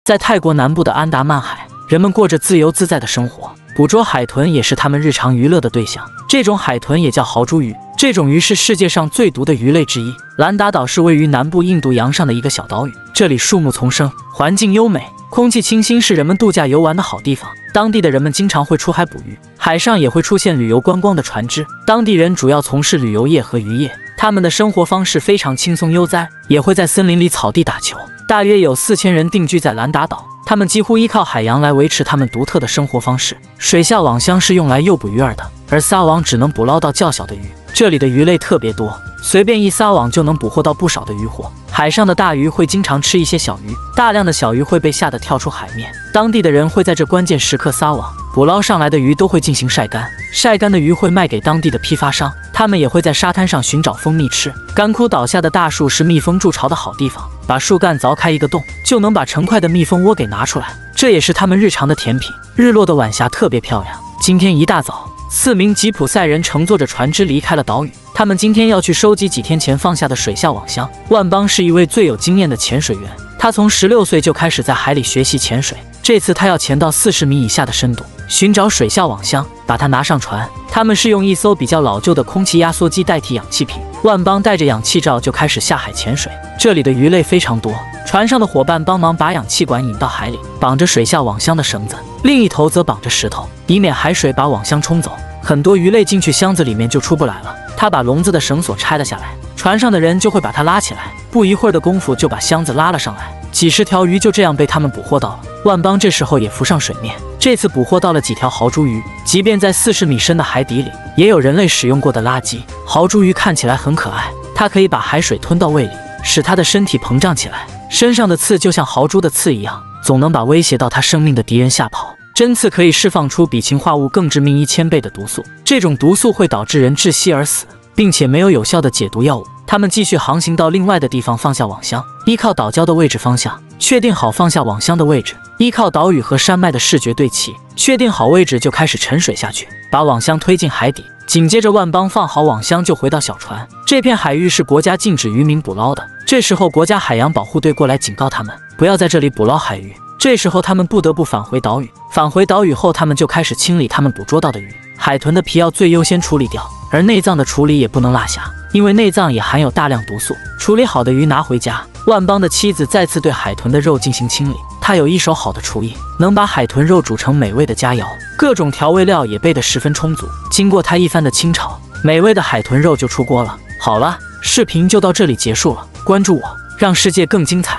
在泰国南部的安达曼海，人们过着自由自在的生活，捕捉海豚也是他们日常娱乐的对象。这种海豚也叫豪猪鱼，这种鱼是世界上最毒的鱼类之一。兰达岛是位于南部印度洋上的一个小岛屿，这里树木丛生，环境优美，空气清新，是人们度假游玩的好地方。当地的人们经常会出海捕鱼，海上也会出现旅游观光的船只。当地人主要从事旅游业和渔业，他们的生活方式非常轻松悠哉，也会在森林里草地打球。大约有4000人定居在兰达岛，他们几乎依靠海洋来维持他们独特的生活方式。水下网箱是用来诱捕鱼饵的，而撒网只能捕捞到较小的鱼。这里的鱼类特别多，随便一撒网就能捕获到不少的渔获。海上的大鱼会经常吃一些小鱼，大量的小鱼会被吓得跳出海面。当地的人会在这关键时刻撒网，捕捞上来的鱼都会进行晒干，晒干的鱼会卖给当地的批发商。他们也会在沙滩上寻找蜂蜜吃。干枯倒下的大树是蜜蜂筑巢的好地方，把树干凿开一个洞，就能把成块的蜜蜂窝给拿出来，这也是他们日常的甜品。日落的晚霞特别漂亮。今天一大早，4名吉普赛人乘坐着船只离开了岛屿，他们今天要去收集几天前放下的水下网箱。万邦是一位最有经验的潜水员，他从16岁就开始在海里学习潜水，这次他要潜到40米以下的深度，寻找水下网箱，把它拿上船。他们是用一艘比较老旧的空气压缩机代替氧气瓶。万邦带着氧气罩就开始下海潜水，这里的鱼类非常多。船上的伙伴帮忙把氧气管引到海里，绑着水下网箱的绳子，另一头则绑着石头，以免海水把网箱冲走。很多鱼类进去箱子里面就出不来了。他把笼子的绳索拆了下来，船上的人就会把它拉起来，不一会儿的功夫就把箱子拉了上来。几十条鱼就这样被他们捕获到了。万邦这时候也浮上水面，这次捕获到了几条豪猪鱼。即便在40米深的海底里，也有人类使用过的垃圾。豪猪鱼看起来很可爱，它可以把海水吞到胃里，使它的身体膨胀起来，身上的刺就像豪猪的刺一样，总能把威胁到它生命的敌人吓跑。针刺可以释放出比氰化物更致命1000倍的毒素，这种毒素会导致人窒息而死，并且没有有效的解毒药物。他们继续航行到另外的地方放下网箱，依靠岛礁的位置方向，确定好放下网箱的位置，依靠岛屿和山脉的视觉对齐，确定好位置就开始沉水下去，把网箱推进海底。紧接着万邦放好网箱就回到小船。这片海域是国家禁止渔民捕捞的，这时候国家海洋保护队过来警告他们，不要在这里捕捞海鱼。这时候他们不得不返回岛屿。返回岛屿后，他们就开始清理他们捕捉到的鱼。海豚的皮要最优先处理掉，而内脏的处理也不能落下，因为内脏也含有大量毒素。处理好的鱼拿回家，万邦的妻子再次对海豚的肉进行清理。他有一手好的厨艺，能把海豚肉煮成美味的佳肴，各种调味料也备得十分充足。经过他一番的清炒，美味的海豚肉就出锅了。好了，视频就到这里结束了，关注我，让世界更精彩。